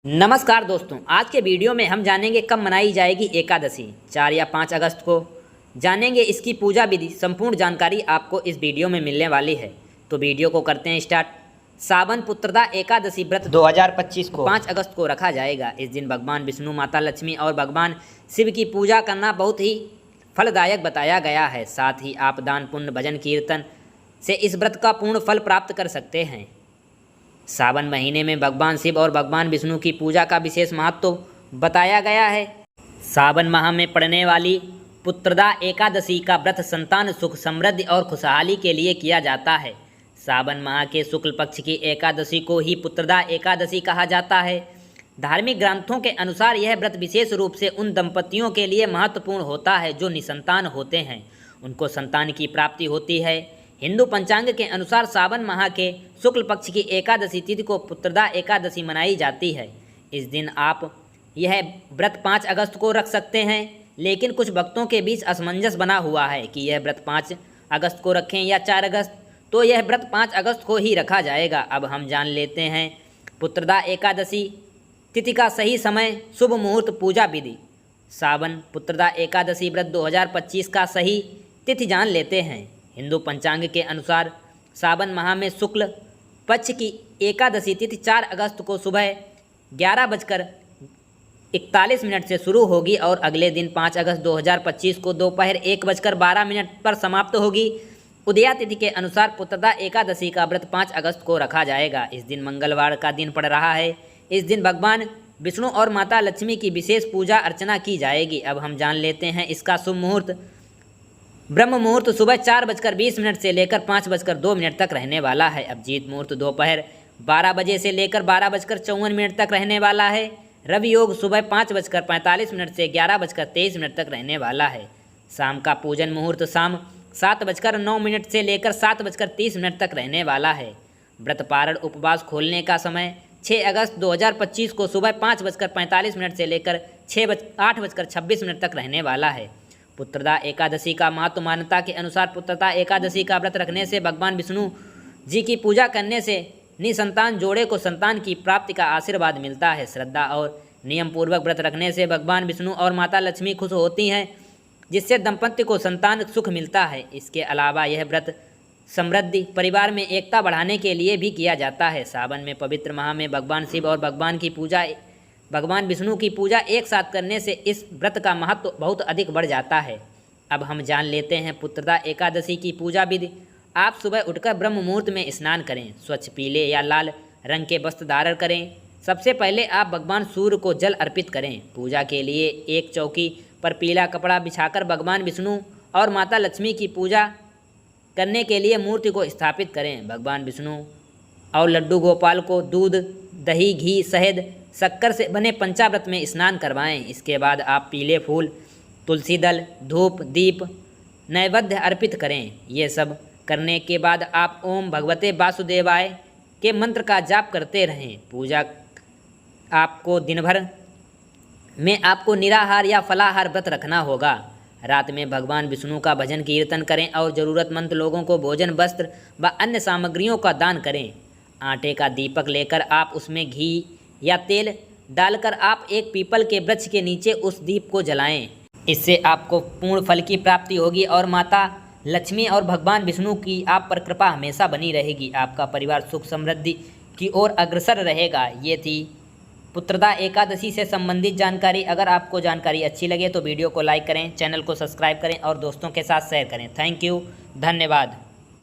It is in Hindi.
नमस्कार दोस्तों, आज के वीडियो में हम जानेंगे कब मनाई जाएगी एकादशी। 4 या 5 अगस्त को जानेंगे इसकी पूजा विधि। संपूर्ण जानकारी आपको इस वीडियो में मिलने वाली है, तो वीडियो को करते हैं स्टार्ट। सावन पुत्रदा एकादशी व्रत 2025 को 5 अगस्त को रखा जाएगा। इस दिन भगवान विष्णु, माता लक्ष्मी और भगवान शिव की पूजा करना बहुत ही फलदायक बताया गया है। साथ ही आप दान, पुण्य, भजन, कीर्तन से इस व्रत का पूर्ण फल प्राप्त कर सकते हैं। सावन महीने में भगवान शिव और भगवान विष्णु की पूजा का विशेष महत्व बताया गया है। सावन माह में पड़ने वाली पुत्रदा एकादशी का व्रत संतान, सुख, समृद्धि और खुशहाली के लिए किया जाता है। सावन माह के शुक्ल पक्ष की एकादशी को ही पुत्रदा एकादशी कहा जाता है। धार्मिक ग्रंथों के अनुसार यह व्रत विशेष रूप से उन दंपतियों के लिए महत्वपूर्ण होता है जो निसंतान होते हैं, उनको संतान की प्राप्ति होती है। हिंदू पंचांग के अनुसार सावन माह के शुक्ल पक्ष की एकादशी तिथि को पुत्रदा एकादशी मनाई जाती है। इस दिन आप यह व्रत 5 अगस्त को रख सकते हैं, लेकिन कुछ भक्तों के बीच असमंजस बना हुआ है कि यह व्रत 5 अगस्त को रखें या 4 अगस्त। तो यह व्रत 5 अगस्त को ही रखा जाएगा। अब हम जान लेते हैं पुत्रदा एकादशी तिथि का सही समय, शुभ मुहूर्त, पूजा विधि। सावन पुत्रदा एकादशी व्रत 2025 का सही तिथि जान लेते हैं। हिंदू पंचांग के अनुसार सावन माह में शुक्ल पक्ष की एकादशी तिथि 4 अगस्त को सुबह 11:41 से शुरू होगी और अगले दिन 5 अगस्त 2025 को दोपहर 1:12 पर समाप्त होगी। उदया तिथि के अनुसार पुत्रदा एकादशी का व्रत 5 अगस्त को रखा जाएगा। इस दिन मंगलवार का दिन पड़ रहा है। इस दिन भगवान विष्णु और माता लक्ष्मी की विशेष पूजा अर्चना की जाएगी। अब हम जान लेते हैं इसका शुभ मुहूर्त। ब्रह्म मुहूर्त सुबह 4:20 से लेकर 5:02 तक रहने वाला है। अभिजीत मुहूर्त दोपहर 12 बजे से लेकर 12:54 तक रहने वाला है। रवि योग सुबह 5:45 से 11:23 तक रहने वाला है। शाम का पूजन मुहूर्त शाम 7:09 से लेकर 7:30 तक रहने वाला है। व्रत पारण उपवास खोलने का समय 6 अगस्त 2025 को सुबह 5:45 से लेकर 8:26 तक रहने वाला है। पुत्रदा एकादशी का महत्व। मान्यता के अनुसार पुत्रदा एकादशी का व्रत रखने से भगवान विष्णु जी की पूजा करने से निसंतान जोड़े को संतान की प्राप्ति का आशीर्वाद मिलता है। श्रद्धा और नियम पूर्वक व्रत रखने से भगवान विष्णु और माता लक्ष्मी खुश होती हैं, जिससे दंपति को संतान सुख मिलता है। इसके अलावा यह व्रत समृद्धि, परिवार में एकता बढ़ाने के लिए भी किया जाता है। सावन में पवित्र माह में भगवान शिव और भगवान विष्णु की पूजा एक साथ करने से इस व्रत का महत्व बहुत अधिक बढ़ जाता है। अब हम जान लेते हैं पुत्रदा एकादशी की पूजा विधि। आप सुबह उठकर ब्रह्म मुहूर्त में स्नान करें। स्वच्छ पीले या लाल रंग के वस्त्र धारण करें। सबसे पहले आप भगवान सूर्य को जल अर्पित करें। पूजा के लिए एक चौकी पर पीला कपड़ा बिछाकर भगवान विष्णु और माता लक्ष्मी की पूजा करने के लिए मूर्ति को स्थापित करें। भगवान विष्णु और लड्डू गोपाल को दूध, दही, घी, शहद, शक्कर से बने पंचामृत में स्नान करवाएं। इसके बाद आप पीले फूल, तुलसी दल, धूप, दीप, नैवेद्य अर्पित करें। ये सब करने के बाद आप ओम भगवते वासुदेवाय के मंत्र का जाप करते रहें। पूजा आपको दिन भर में आपको निराहार या फलाहार व्रत रखना होगा। रात में भगवान विष्णु का भजन कीर्तन करें और ज़रूरतमंद लोगों को भोजन, वस्त्र व अन्य सामग्रियों का दान करें। आटे का दीपक लेकर आप उसमें घी या तेल डालकर आप एक पीपल के वृक्ष के नीचे उस दीप को जलाएं। इससे आपको पूर्ण फल की प्राप्ति होगी और माता लक्ष्मी और भगवान विष्णु की आप पर कृपा हमेशा बनी रहेगी। आपका परिवार सुख समृद्धि की ओर अग्रसर रहेगा। ये थी पुत्रदा एकादशी से संबंधित जानकारी। अगर आपको जानकारी अच्छी लगे तो वीडियो को लाइक करें, चैनल को सब्सक्राइब करें और दोस्तों के साथ शेयर करें। थैंक यू, धन्यवाद।